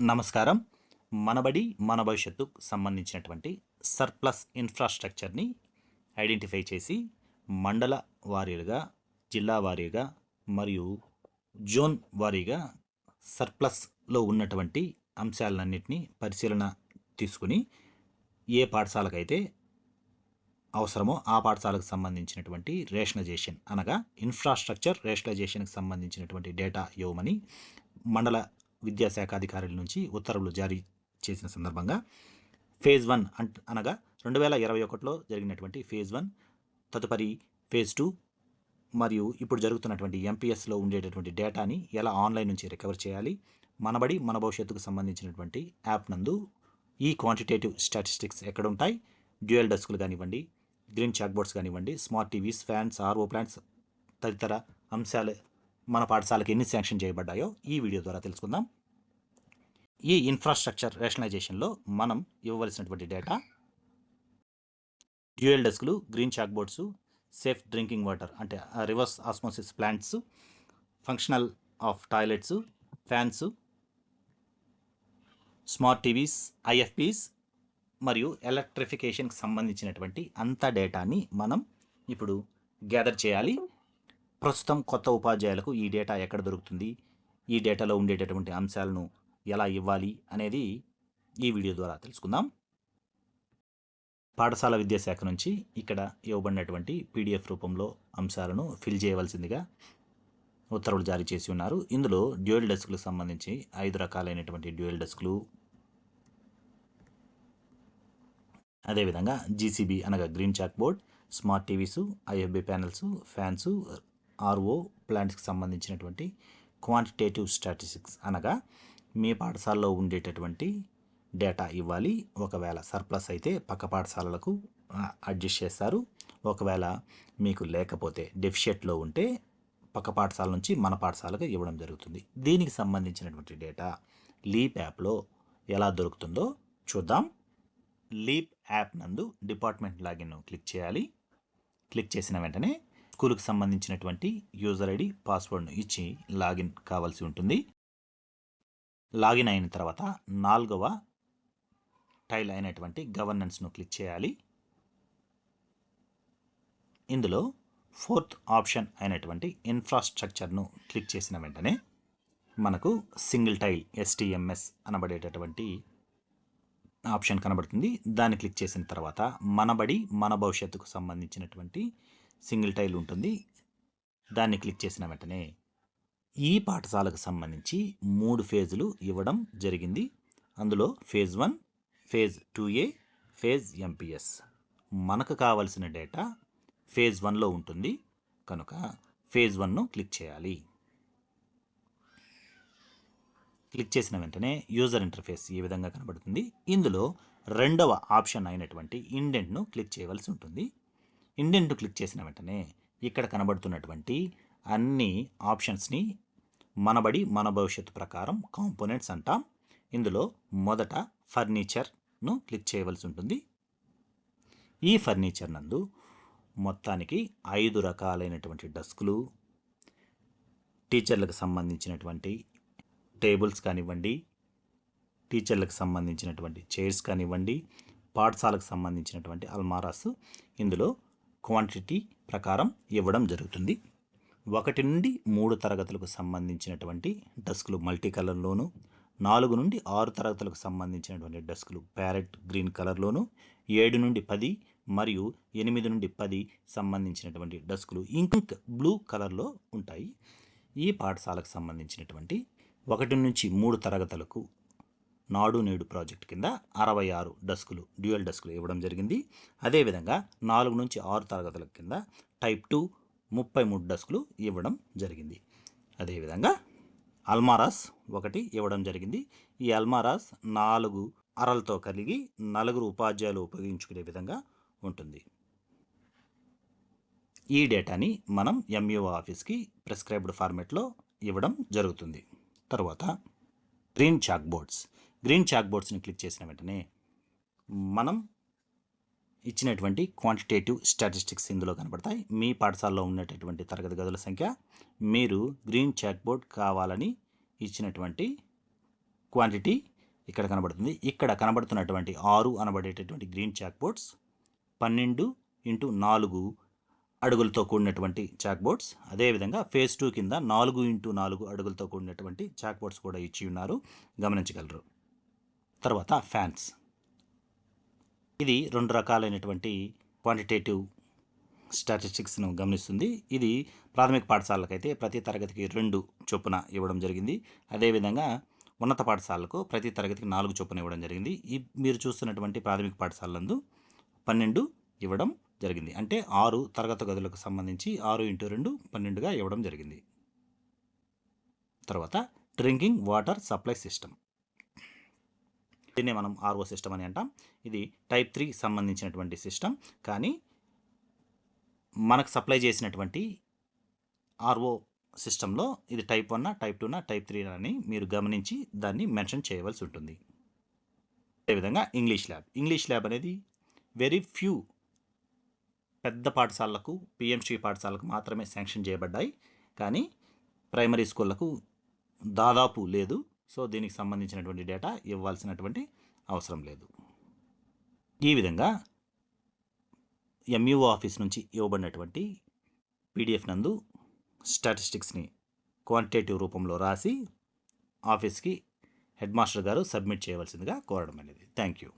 నమస్కారం. మనబడి మన భవిష్యత్తుకు సంబంధించినటువంటి సర్ప్లస్ ఇన్ఫ్రాస్ట్రక్చర్ని ఐడెంటిఫై చేసి మండల వారీగా, జిల్లా వారీగా మరియు జోన్ వారీగా సర్ప్లస్లో ఉన్నటువంటి అంశాలన్నింటినీ పరిశీలన తీసుకుని ఏ పాఠశాలకైతే అవసరమో ఆ పాఠశాలకు సంబంధించినటువంటి రేషనలైజేషన్ అనగా ఇన్ఫ్రాస్ట్రక్చర్ రేషనలైజేషన్కి సంబంధించినటువంటి డేటా ఇవ్వమని మండల విద్యాశాఖ అధికారుల నుంచి ఉత్తర్వులు జారీ చేసిన సందర్భంగా ఫేజ్ 1 అనగా 2021లో జరిగినటువంటి ఫేజ్ 1, తదుపరి ఫేజ్ 2 మరియు ఇప్పుడు జరుగుతున్నటువంటి ఎంపీఎస్లో ఉండేటటువంటి డేటాని ఎలా ఆన్లైన్ నుంచి రికవర్ చేయాలి, మనబడి మన భవిష్యత్తుకు సంబంధించినటువంటి యాప్ నందు ఈ క్వాంటిటేటివ్ స్టాటిస్టిక్స్ ఎక్కడ ఉంటాయి, డ్యూయల్ డెస్క్లు కానివ్వండి, గ్రీన్ చాక్ బోర్డ్స్ కానివ్వండి, smart TVs, fans, RO plants తదితర అంశాలు మన పాఠశాలకు ఎన్ని శాంక్షన్ చేయబడ్డాయో ఈ వీడియో ద్వారా తెలుసుకుందాం. ఈ ఇన్ఫ్రాస్ట్రక్చర్ రేషనలైజేషన్లో మనం ఇవ్వవలసినటువంటి డేటా డ్యూయల్ డెస్క్లు, green chalk boards, safe drinking water అంటే reverse osmosis plants, functional of toilets, fans, smart TVs, IFPs మరియు ఎలక్ట్రిఫికేషన్కి సంబంధించినటువంటి అంత డేటాని మనం ఇప్పుడు గ్యాదర్ చేయాలి. ప్రస్తుతం కొత్త ఉపాధ్యాయులకు ఈ డేటా ఎక్కడ దొరుకుతుంది, ఈ డేటాలో ఉండేటటువంటి అంశాలను ఎలా ఇవ్వాలి అనేది ఈ వీడియో ద్వారా తెలుసుకుందాం. పాఠశాల విద్యాశాఖ నుంచి ఇక్కడ ఇవ్వబడినటువంటి పీడిఎఫ్ రూపంలో అంశాలను ఫిల్ చేయవలసిందిగా ఉత్తర్వులు జారీ చేసి ఉన్నారు. ఇందులో డ్యూయల్ డెస్క్లకు సంబంధించి 5 రకాలైనటువంటి డ్యూయల్ డెస్క్లు, అదేవిధంగా జీసీబీ అనగా green chalk board, smart TVs, IFB panels, fans, RO ప్లాంట్స్కి సంబంధించినటువంటి క్వాంటిటేటివ్ స్టాటిస్టిక్స్ అనగా మీ పాఠశాలలో ఉండేటటువంటి డేటా ఇవ్వాలి. ఒకవేళ సర్ప్లస్ అయితే పక్క పాఠశాలలకు అడ్జస్ట్ చేస్తారు. ఒకవేళ మీకు లేకపోతే డెఫిషియట్లో ఉంటే పక్క పాఠశాల నుంచి మన పాఠశాలకు ఇవ్వడం జరుగుతుంది. దీనికి సంబంధించినటువంటి డేటా లీప్ యాప్లో ఎలా దొరుకుతుందో చూద్దాం. లీప్ యాప్ నందు డిపార్ట్మెంట్ లాగిన్ క్లిక్ చేయాలి. క్లిక్ చేసిన వెంటనే స్కూల్కి సంబంధించినటువంటి యూజర్ ఐడి, పాస్వర్డ్ను ఇచ్చి లాగిన్ కావాల్సి ఉంటుంది. లాగిన్ అయిన తర్వాత 4వ టైల్ అయినటువంటి గవర్నెన్స్ను క్లిక్ చేయాలి. ఇందులో 4th ఆప్షన్ అయినటువంటి ఇన్ఫ్రాస్ట్రక్చర్ను క్లిక్ చేసిన వెంటనే మనకు సింగిల్ టైల్ ఎస్టీఎంఎస్ అనబడేటటువంటి ఆప్షన్ కనబడుతుంది. దాన్ని క్లిక్ చేసిన తర్వాత మనబడి మన భవిష్యత్తుకు సంబంధించినటువంటి సింగిల్ టైల్ ఉంటుంది. దాన్ని క్లిక్ చేసిన వెంటనే ఈ పాఠశాలకు సంబంధించి 3 ఫేజులు ఇవ్వడం జరిగింది. అందులో phase 1, phase 2A, phase MPS. మనకు కావలసిన డేటా ఫేజ్ 1లో ఉంటుంది కనుక ఫేజ్ 1ను క్లిక్ చేయాలి. క్లిక్ చేసిన వెంటనే యూజర్ ఇంటర్ఫేస్ ఈ విధంగా కనబడుతుంది. ఇందులో 2వ ఆప్షన్ అయినటువంటి ఇండెంట్ను క్లిక్ చేయవలసి ఉంటుంది. ఇండెంట్ను క్లిక్ చేసిన వెంటనే ఇక్కడ కనబడుతున్నటువంటి అన్ని ఆప్షన్స్ని మనబడి మన భవిష్యత్తు ప్రకారం కాంపోనెంట్స్ అంటాం. ఇందులో మొదట ఫర్నిచర్ను క్లిక్ చేయవలసి ఉంటుంది. ఈ ఫర్నిచర్ నందు మొత్తానికి 5 రకాలైనటువంటి డెస్క్లు, టీచర్లకు సంబంధించినటువంటి టేబుల్స్ కానివ్వండి, టీచర్లకు సంబంధించినటువంటి చైర్స్ కానివ్వండి, పాఠశాలకు సంబంధించినటువంటి అల్మారాస్ ఇందులో క్వాంటిటీ ప్రకారం ఇవ్వడం జరుగుతుంది. 1 నుండి 3 తరగతులకు సంబంధించినటువంటి డెస్క్లు మల్టీ కలర్లోను, 4 నుండి 6 తరగతులకు సంబంధించినటువంటి డెస్క్లు ప్యారెట్ గ్రీన్ కలర్లోను, 7 నుండి 10 మరియు 8 నుండి 10 సంబంధించినటువంటి డెస్క్లు ఇంక్ బ్లూ కలర్లో ఉంటాయి. ఈ పాఠశాలకు సంబంధించినటువంటి 1 నుంచి 3 తరగతులకు నాడు నేడు ప్రాజెక్ట్ కింద 66 డెస్కులు డ్యూయల్ డెస్క్లు ఇవ్వడం జరిగింది. అదేవిధంగా 4 నుంచి 6 తరగతుల కింద టైప్ 2 33 డెస్క్లు ఇవ్వడం జరిగింది. అదేవిధంగా అల్మారాస్ 1 ఇవ్వడం జరిగింది. ఈ అల్మారాస్ 4 అరలతో కలిగి 4 ఉపాధ్యాయులు ఉపయోగించుకునే విధంగా ఉంటుంది. ఈ డేటాని మనం ఎంఈఓ ఆఫీస్కి ప్రిస్క్రైబ్డ్ ఫార్మేట్లో ఇవ్వడం జరుగుతుంది. తర్వాత గ్రీన్ చాక్ బోర్డ్స్. గ్రీన్ చాక్ బోర్డ్స్ని క్లిక్ చేసిన వెంటనే మనం ఇచ్చినటువంటి క్వాంటిటేటివ్ స్టాటిస్టిక్స్ ఇందులో కనబడతాయి. మీ పాఠశాలలో ఉన్నటువంటి తరగతి గదుల సంఖ్య, మీరు గ్రీన్ చాక్ బోర్డ్ కావాలని ఇచ్చినటువంటి క్వాంటిటీ, ఇక్కడ కనబడుతుంది. ఇక్కడ కనబడుతున్నటువంటి 6 అనబడేటటువంటి గ్రీన్ చాక్ బోర్డ్స్ 12x4 అడుగులతో కూడినటువంటి చాక్ బోర్డ్స్. అదేవిధంగా ఫేజ్ 2 కింద 4x4 అడుగులతో కూడినటువంటి చాక్ బోర్డ్స్ కూడా ఇచ్చి ఉన్నారు, గమనించగలరు. తర్వాత ఫ్యాన్స్. ఇది 2 రకాలైనటువంటి క్వాంటిటేటివ్ స్టాటిస్టిక్స్ను గమనిస్తుంది. ఇది ప్రాథమిక పాఠశాలకైతే ప్రతి తరగతికి 2 చొప్పున ఇవ్వడం జరిగింది. అదేవిధంగా ఉన్నత పాఠశాలకు ప్రతి తరగతికి 4 చొప్పున ఇవ్వడం జరిగింది. మీరు చూస్తున్నటువంటి ప్రాథమిక పాఠశాలందు 12 ఇవ్వడం జరిగింది. అంటే 6 తరగతి గదులకు సంబంధించి 6x2 12గా ఇవ్వడం జరిగింది. తర్వాత డ్రింకింగ్ వాటర్ సప్లై సిస్టమ్. దీన్నే మనం ఆర్ఓ సిస్టమ్ అని అంటాం. ఇది టైప్ 3 సంబంధించినటువంటి సిస్టమ్. కానీ మనకు సప్లై చేసినటువంటి ఆర్ఓ సిస్టంలో ఇది టైప్ 1, టైప్ 2, టైప్ 3 అని మీరు గమనించి దాన్ని మెన్షన్ చేయవలసి ఉంటుంది. అదేవిధంగా ఇంగ్లీష్ ల్యాబ్ అనేది వెరీ ఫ్యూ పెద్ద పాఠశాలలకు, పిఎంసి పాఠశాలకు మాత్రమే శాంక్షన్ చేయబడ్డాయి. కానీ ప్రైమరీ స్కూళ్ళకు దాదాపు లేదు. సో దీనికి సంబంధించినటువంటి డేటా ఇవ్వాల్సినటువంటి అవసరం లేదు. ఈ విధంగా ఎంఈఓ ఆఫీస్ నుంచి ఇవ్వబడినటువంటి పీడిఎఫ్ నందు స్టాటిస్టిక్స్ని క్వాంటిటేటివ్ రూపంలో రాసి ఆఫీస్కి హెడ్ మాస్టర్ గారు సబ్మిట్ చేయవలసిందిగా కోరడం అనేది. Thank you.